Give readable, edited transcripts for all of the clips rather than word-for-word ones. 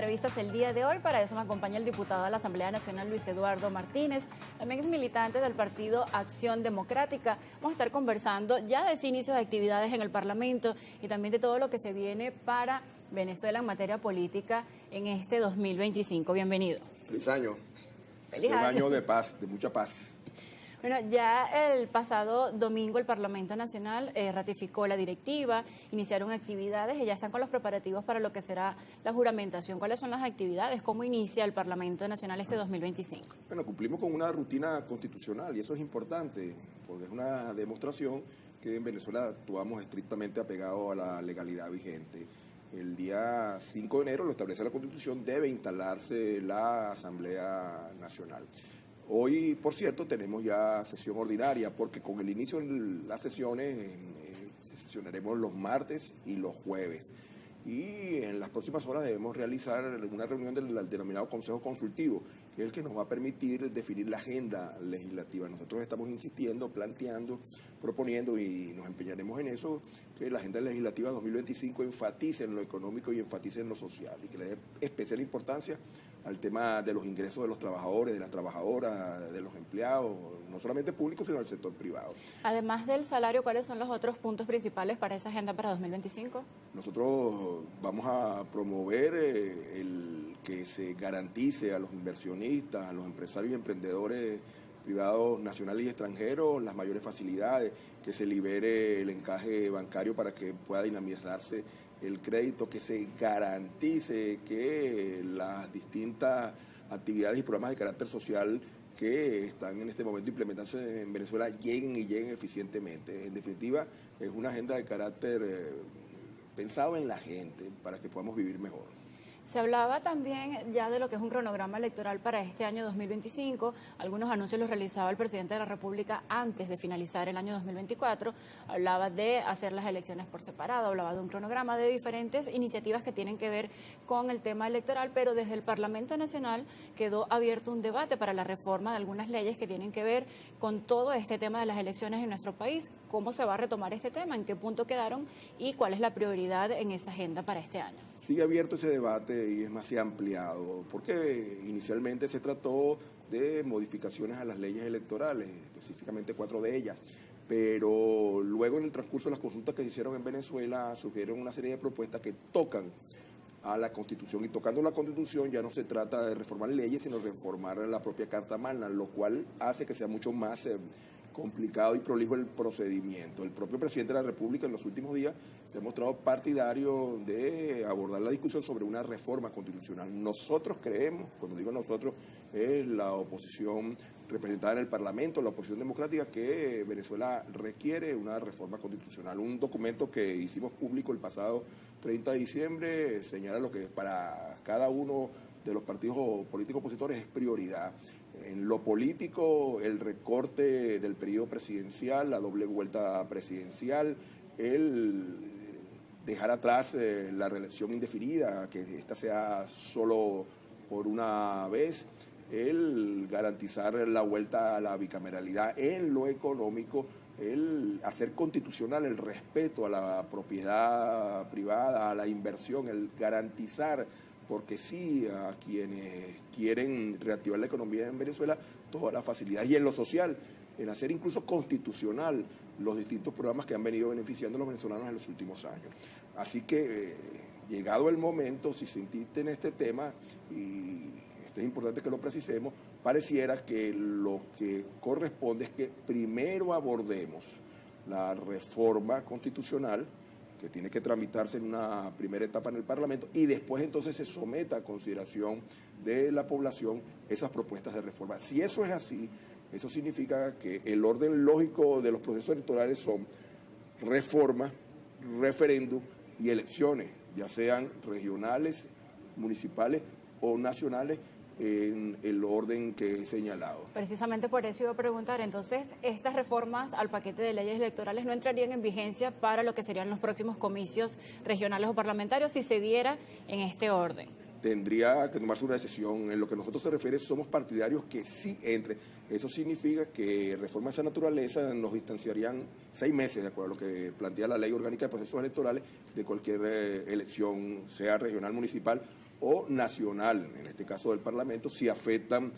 Entrevistas el día de hoy. Para eso me acompaña el diputado de la Asamblea Nacional, Luis Eduardo Martínez, también es militante del partido Acción Democrática. Vamos a estar conversando ya de ese inicio de actividades en el Parlamento y también de todo lo que se viene para Venezuela en materia política en este 2025. Bienvenido. Feliz año. Feliz un año. año de paz, de mucha paz. Bueno, ya el pasado domingo el Parlamento Nacional ratificó la directiva, iniciaron actividades y ya están con los preparativos para lo que será la juramentación. ¿Cuáles son las actividades? ¿Cómo inicia el Parlamento Nacional este 2025? Bueno, cumplimos con una rutina constitucional y eso es importante, porque es una demostración que en Venezuela actuamos estrictamente apegados a la legalidad vigente. El día 5 de enero, lo establece la Constitución, debe instalarse la Asamblea Nacional. Hoy, por cierto, tenemos ya sesión ordinaria, porque con el inicio de las sesiones sesionaremos los martes y los jueves. Y en las próximas horas debemos realizar una reunión del denominado Consejo Consultivo, que es el que nos va a permitir definir la agenda legislativa. Nosotros estamos insistiendo, planteando, proponiendo y nos empeñaremos en eso, que la agenda legislativa 2025 enfatice en lo económico y enfatice en lo social y que le dé especial importancia al tema de los ingresos de los trabajadores, de las trabajadoras, de los empleados, no solamente públicos, sino del sector privado. Además del salario, ¿cuáles son los otros puntos principales para esa agenda para 2025? Nosotros vamos a promover el que se garantice a los inversionistas, a los empresarios y emprendedores privados nacionales y extranjeros las mayores facilidades, que se libere el encaje bancario para que pueda dinamizarse el crédito, que se garantice que las distintas actividades y programas de carácter social que están en este momento implementándose en Venezuela lleguen eficientemente. En definitiva, es una agenda de carácter pensado en la gente para que podamos vivir mejor. Se hablaba también ya de lo que es un cronograma electoral para este año 2025. Algunos anuncios los realizaba el presidente de la República antes de finalizar el año 2024. Hablaba de hacer las elecciones por separado, hablaba de un cronograma, de diferentes iniciativas que tienen que ver con el tema electoral, pero desde el Parlamento Nacional quedó abierto un debate para la reforma de algunas leyes que tienen que ver con todo este tema de las elecciones en nuestro país. ¿Cómo se va a retomar este tema? ¿En qué punto quedaron? ¿Y cuál es la prioridad en esa agenda para este año? Sigue abierto ese debate y es más ampliado, porque inicialmente se trató de modificaciones a las leyes electorales, específicamente 4 de ellas, pero luego en el transcurso de las consultas que se hicieron en Venezuela surgieron una serie de propuestas que tocan a la Constitución, y tocando la Constitución ya no se trata de reformar leyes, sino reformar la propia Carta Magna, lo cual hace que sea mucho más complicado y prolijo el procedimiento. El propio presidente de la República en los últimos días se ha mostrado partidario de abordar la discusión sobre una reforma constitucional. Nosotros creemos, cuando digo nosotros, es la oposición representada en el Parlamento, la oposición democrática, que Venezuela requiere una reforma constitucional. Un documento que hicimos público el pasado 30 de diciembre señala lo que para cada uno de los partidos políticos opositores es prioridad. En lo político, el recorte del periodo presidencial, la doble vuelta presidencial, el dejar atrás la reelección indefinida, que esta sea solo por una vez, el garantizar la vuelta a la bicameralidad. En lo económico, el hacer constitucional el respeto a la propiedad privada, a la inversión, el garantizar, porque sí, a quienes quieren reactivar la economía en Venezuela, todas las facilidades. Y en lo social, en hacer incluso constitucional los distintos programas que han venido beneficiando a los venezolanos en los últimos años. Así que, llegado el momento, si se insiste en este tema, y esto es importante que lo precisemos, pareciera que lo que corresponde es que primero abordemos la reforma constitucional, que tiene que tramitarse en una primera etapa en el Parlamento, y después entonces se someta a consideración de la población esas propuestas de reforma. Si eso es así, eso significa que el orden lógico de los procesos electorales son reforma, referéndum y elecciones, ya sean regionales, municipales o nacionales, en el orden que he señalado. Precisamente por eso iba a preguntar, entonces, estas reformas al paquete de leyes electorales no entrarían en vigencia para lo que serían los próximos comicios regionales o parlamentarios si se diera en este orden. Tendría que tomarse una decisión. En lo que a nosotros se refiere, somos partidarios que sí entre. Eso significa que reformas de esa naturaleza nos distanciarían 6 meses, de acuerdo a lo que plantea la Ley Orgánica de Procesos Electorales, de cualquier elección, sea regional, municipal o nacional, en este caso del Parlamento, si afectan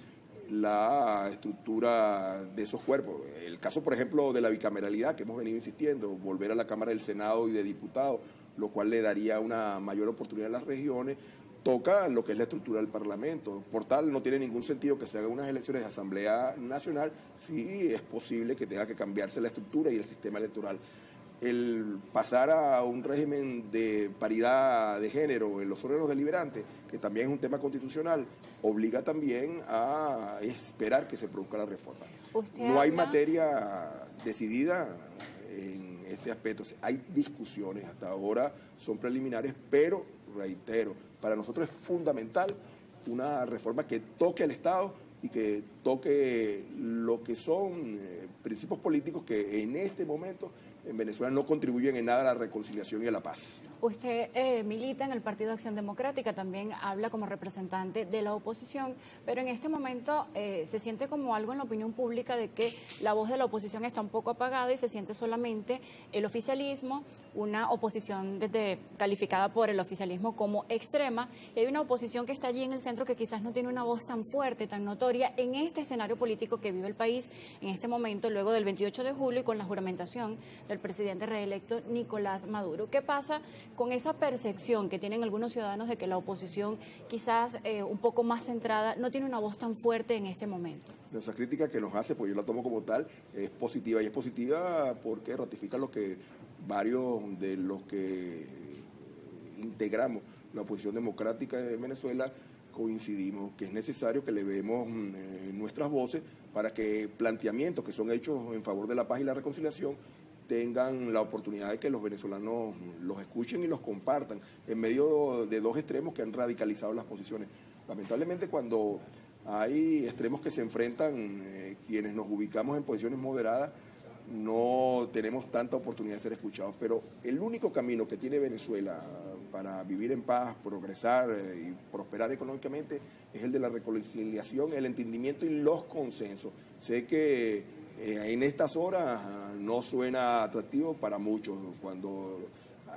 la estructura de esos cuerpos. El caso, por ejemplo, de la bicameralidad, que hemos venido insistiendo, volver a la Cámara del Senado y de Diputados, lo cual le daría una mayor oportunidad a las regiones, toca lo que es la estructura del Parlamento. Por tal, no tiene ningún sentido que se hagan unas elecciones de Asamblea Nacional si es posible que tenga que cambiarse la estructura y el sistema electoral. El pasar a un régimen de paridad de género en los órganos deliberantes, que también es un tema constitucional, obliga también a esperar que se produzca la reforma. No hay materia decidida en este aspecto. Hay discusiones, hasta ahora son preliminares, pero reitero, para nosotros es fundamental una reforma que toque al Estado y que toque lo que son principios políticos que en este momento en Venezuela no contribuyen en nada a la reconciliación y a la paz. Usted milita en el Partido de Acción Democrática, también habla como representante de la oposición, pero en este momento se siente como algo en la opinión pública de que la voz de la oposición está un poco apagada y se siente solamente el oficialismo, una oposición calificada por el oficialismo como extrema, y hay una oposición que está allí en el centro que quizás no tiene una voz tan fuerte, tan notoria en este escenario político que vive el país en este momento, luego del 28 de julio y con la juramentación del presidente reelecto Nicolás Maduro. ¿Qué pasa con esa percepción que tienen algunos ciudadanos de que la oposición, quizás un poco más centrada, no tiene una voz tan fuerte en este momento? Esa crítica que nos hace, pues yo la tomo como tal, es positiva, y es positiva porque ratifica lo que varios de los que integramos la oposición democrática de Venezuela coincidimos, que es necesario que le vemos nuestras voces para que planteamientos que son hechos en favor de la paz y la reconciliación tengan la oportunidad de que los venezolanos los escuchen y los compartan en medio de dos extremos que han radicalizado las posiciones. Lamentablemente, cuando hay extremos que se enfrentan, quienes nos ubicamos en posiciones moderadas no tenemos tanta oportunidad de ser escuchados, pero el único camino que tiene Venezuela para vivir en paz, progresar y prosperar económicamente es el de la reconciliación, el entendimiento y los consensos. Sé que en estas horas no suena atractivo para muchos cuando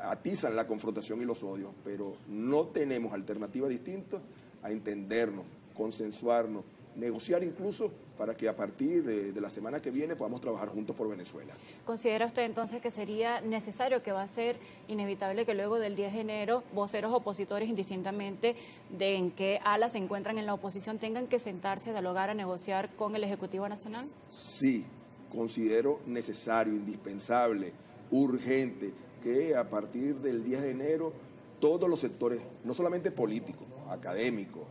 atizan la confrontación y los odios, pero no tenemos alternativa distinta a entendernos, consensuarnos, negociar incluso para que a partir de la semana que viene podamos trabajar juntos por Venezuela. ¿Considera usted entonces que sería necesario, que va a ser inevitable que luego del 10 de enero voceros opositores, indistintamente de en qué ala se encuentran en la oposición, tengan que sentarse a dialogar, a negociar con el Ejecutivo Nacional? Sí, considero necesario, indispensable, urgente, que a partir del 10 de enero todos los sectores, no solamente políticos, académicos,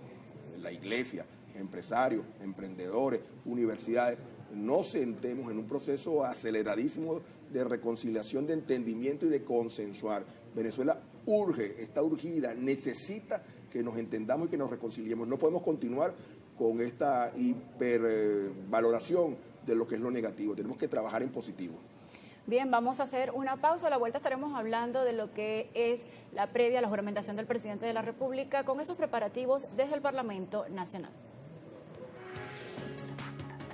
la iglesia, empresarios, emprendedores, universidades, nos sentemos en un proceso aceleradísimo de reconciliación, de entendimiento y de consensuar. Venezuela urge, está urgida, necesita que nos entendamos y que nos reconciliemos. No podemos continuar con esta hipervaloración de lo que es lo negativo. Tenemos que trabajar en positivo. Bien, vamos a hacer una pausa. A la vuelta estaremos hablando de lo que es la previa a la juramentación del presidente de la República con esos preparativos desde el Parlamento Nacional.